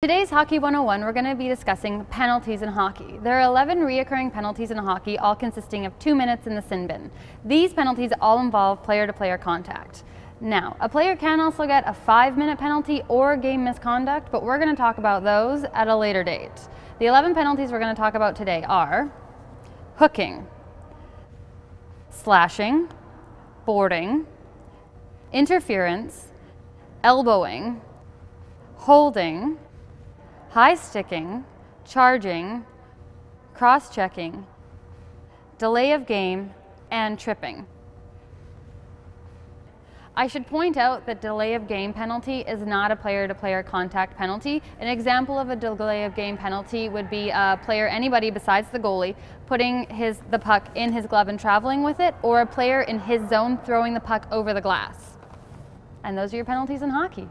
Today's Hockey 101, we're going to be discussing penalties in hockey. There are 11 reoccurring penalties in hockey, all consisting of 2 minutes in the sin bin. These penalties all involve player-to-player contact. Now, a player can also get a 5-minute penalty or game misconduct, but we're going to talk about those at a later date. The 11 penalties we're going to talk about today are hooking, slashing, boarding, interference, elbowing, holding, high sticking, charging, cross-checking, delay of game, and tripping. I should point out that delay of game penalty is not a player-to-player contact penalty. An example of a delay of game penalty would be a player, anybody besides the goalie, putting the puck in his glove and traveling with it, or a player in his zone throwing the puck over the glass. And those are your penalties in hockey.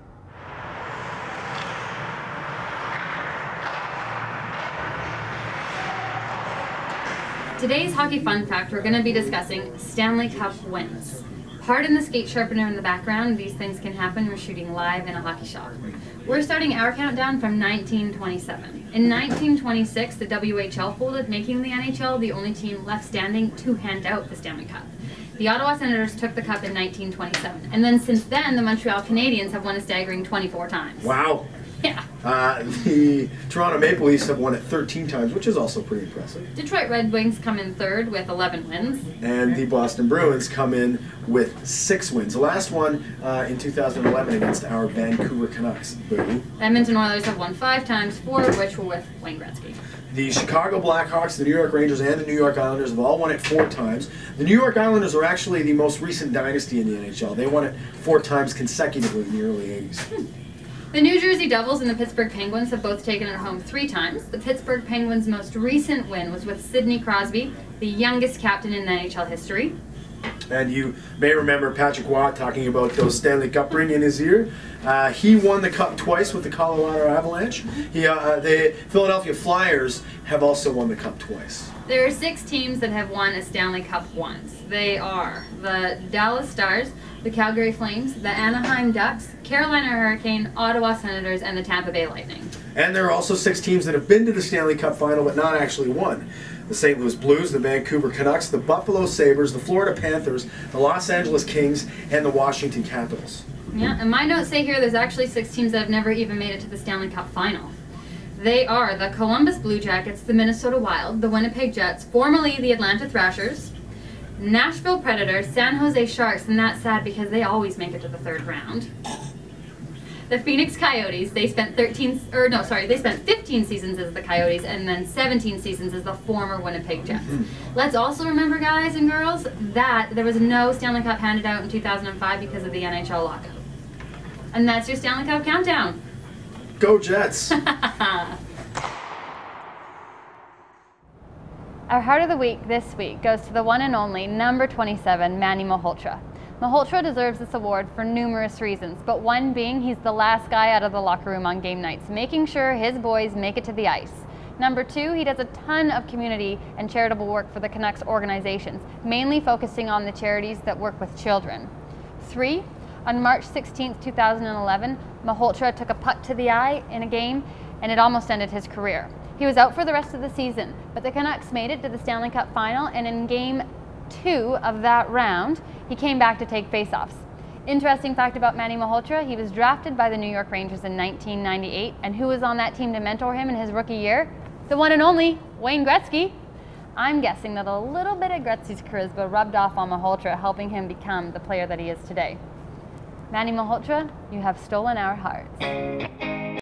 Today's hockey fun fact, we're going to be discussing Stanley Cup wins. Pardon the skate sharpener in the background, these things can happen. We're shooting live in a hockey shop. We're starting our countdown from 1927. In 1926, the WHL folded, making the NHL the only team left standing to hand out the Stanley Cup. The Ottawa Senators took the cup in 1927, and then since then, the Montreal Canadiens have won a staggering 24 times. Wow. Yeah. The Toronto Maple Leafs have won it 13 times, which is also pretty impressive. Detroit Red Wings come in third with 11 wins. And the Boston Bruins come in with 6 wins. The last one in 2011 against our Vancouver Canucks. Boo. Edmonton Oilers have won 5 times, 4 of which were with Wayne Gretzky. The Chicago Blackhawks, the New York Rangers, and the New York Islanders have all won it 4 times. The New York Islanders are actually the most recent dynasty in the NHL. They won it 4 times consecutively in the early 80s. The New Jersey Devils and the Pittsburgh Penguins have both taken it home 3 times. The Pittsburgh Penguins' most recent win was with Sidney Crosby, the youngest captain in NHL history. And you may remember Patrick Watt talking about those Stanley Cup ring in his ear. He won the cup twice with the Colorado Avalanche. The Philadelphia Flyers have also won the cup twice. There are 6 teams that have won a Stanley Cup once. They are the Dallas Stars, the Calgary Flames, the Anaheim Ducks, Carolina Hurricane, Ottawa Senators, and the Tampa Bay Lightning. And there are also 6 teams that have been to the Stanley Cup final but not actually won. The St. Louis Blues, the Vancouver Canucks, the Buffalo Sabres, the Florida Panthers, the Los Angeles Kings, and the Washington Capitals. Yeah, and my notes say here there's actually 6 teams that have never even made it to the Stanley Cup final. They are the Columbus Blue Jackets, the Minnesota Wild, the Winnipeg Jets, formerly the Atlanta Thrashers, Nashville Predators, San Jose Sharks, and that's sad because they always make it to the 3rd round. The Phoenix Coyotes, they spent 15 seasons as the Coyotes and then 17 seasons as the former Winnipeg Jets. Let's also remember, guys and girls, that there was no Stanley Cup handed out in 2005 because of the NHL lockout. And that's your Stanley Cup countdown. Go Jets! Our Heart of the Week this week goes to the one and only number 27, Manny Malhotra. Malhotra deserves this award for numerous reasons, but one being he's the last guy out of the locker room on game nights, making sure his boys make it to the ice. Number 2, he does a ton of community and charitable work for the Canucks organizations, mainly focusing on the charities that work with children. 3, on March 16, 2011, Malhotra took a puck to the eye in a game, and it almost ended his career. He was out for the rest of the season, but the Canucks made it to the Stanley Cup final, and in Game 2 of that round, he came back to take faceoffs. Interesting fact about Manny Malhotra, he was drafted by the New York Rangers in 1998, and who was on that team to mentor him in his rookie year? The one and only Wayne Gretzky. I'm guessing that a little bit of Gretzky's charisma rubbed off on Malhotra, helping him become the player that he is today. Manny Malhotra, you have stolen our hearts.